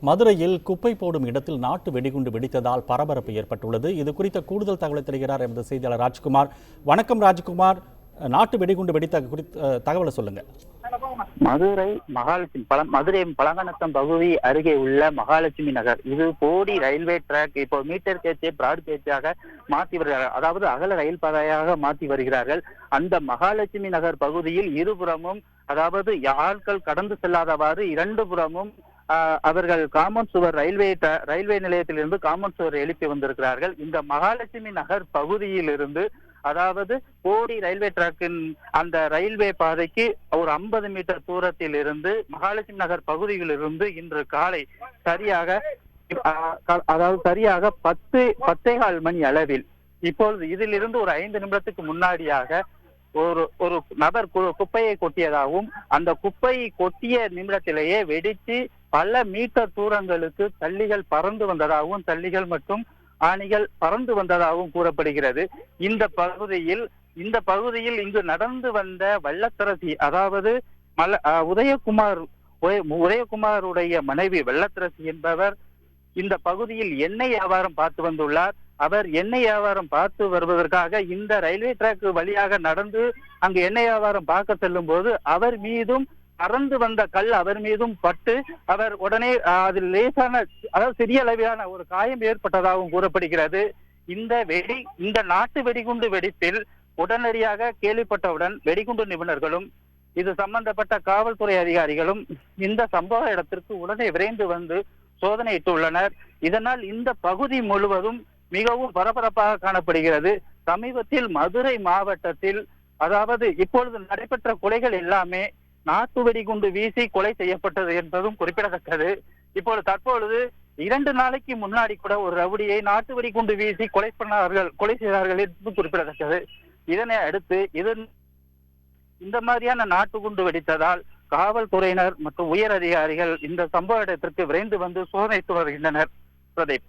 மதுரையில் குப்பை போடும் இடத்தில் நாட்டு வெடிகுண்டு வெடித்ததால் பரபரப்பு ஏற்பட்டுள்ளது. இது குறித்த கூடுதல் தகவலை தருகிறார் எமது செய்தியாளர் ராஜ்குமார். வணக்கம் ராஜ்குமார், நாட்டு வெடிகுண்டு வெடித்த குறித்த தகவலை சொல்லுங்க. மதுரை பழங்கநத்தம் பகுதி அருகே உள்ள மகாலட்சுமி நகர், இது போடி ரயில்வே டிராக் இப்போ மீட்டர் கேஜ் பிராட் கேஜாக மாற்றி வருகிறார்கள். அதாவது அகல ரயில் பாதையாக மாற்றி வருகிறார்கள். அந்த மகாலட்சுமி நகர் பகுதியில் இருபுறமும், அதாவது ஆட்கள் கடந்து செல்லாதவாறு இரண்டு புறமும் அவர்கள் காம்பவுண்ட் சுவர், ரயில்வே நிலையத்திலிருந்து காம்பவுண்ட் சுவர் எழுப்பி வந்திருக்கிறார்கள். இந்த மகாலட்சுமி நகர் பகுதியில் இருந்து, அதாவது போடி ரயில்வே டிராக்கின் அந்த ரயில்வே பாதைக்கு ஒரு 50 மீட்டர் தூரத்தில் இருந்து மகாலட்சுமி நகர் பகுதியில் இருந்து இன்று காலை சரியாக 10:15 மணி அளவில், இப்பொழுது இதிலிருந்து ஒரு 5 நிமிடத்துக்கு முன்னாடியாக ஒரு நபர் குப்பையை கொட்டியதாகவும், அந்த குப்பையை கொட்டிய நிமிடத்திலேயே வெடித்து பல மீட்டர் தூரங்களுக்கு தள்ளிகள் பறந்து வந்ததாகவும், தள்ளிகள் மற்றும் ஆணிகள் பறந்து வந்ததாகவும் கூறப்படுகிறது. இந்த பகுதியில் இங்கு நடந்து வந்த வல்லத்தரசி, அதாவது உதயகுமாருடைய மனைவி வல்லத்தரசி என்பவர் இந்த பகுதியில் எண்ணெய் வியாபாரம் பார்த்து வந்துள்ளார். அவர் எண்ணெய் வியாபாரம் பார்த்து வருவதற்காக இந்த ரயில்வே டிராக் வழியாக நடந்து அங்கு எண்ணெய் வியாபாரம் பார்க்க செல்லும் போது அவர் மீதும் பறந்து வந்த கல் அவர் மீதும் பட்டு அவர் உடனே அதில் லேசான, அதாவது சிறிய அளவிலான ஒரு காயம் ஏற்பட்டதாகவும் கூறப்படுகிறது. இந்த நாட்டு வெடிகுண்டு வெடிப்பில் உடனடியாக கேள்விப்பட்டவுடன் வெடிகுண்டு நிபுணர்களும் இது சம்பந்தப்பட்ட காவல்துறை அதிகாரிகளும் இந்த சம்பவ இடத்திற்கு உடனே விரைந்து வந்து சோதனையிட்டுள்ளனர். இதனால் இந்த பகுதி முழுவதும் மிகவும் பரபரப்பாக காணப்படுகிறது. சமீபத்தில் மதுரை மாவட்டத்தில், அதாவது இப்பொழுது நடைபெற்ற கொலைகள் எல்லாமே நாட்டு வெடிகுண்டு வீசி கொலை செய்யப்பட்டது என்பதும் குறிப்பிடத்தக்கது. தற்பொழுது 2 நாளைக்கு முன்னாடி கூட ஒரு ரவுடியை நாட்டு வெடிகுண்டு வீசி கொலை செய்தார்கள் என்பதும் குறிப்பிடத்தக்கது. இதனை அடுத்து இந்த மாதிரியான நாட்டு குண்டு வெடித்ததால் காவல்துறையினர் மற்றும் உயர் அதிகாரிகள் இந்த சம்பவ இடத்திற்கு விரைந்து வந்து சோதனை வருகின்றனர். பிரதீப்.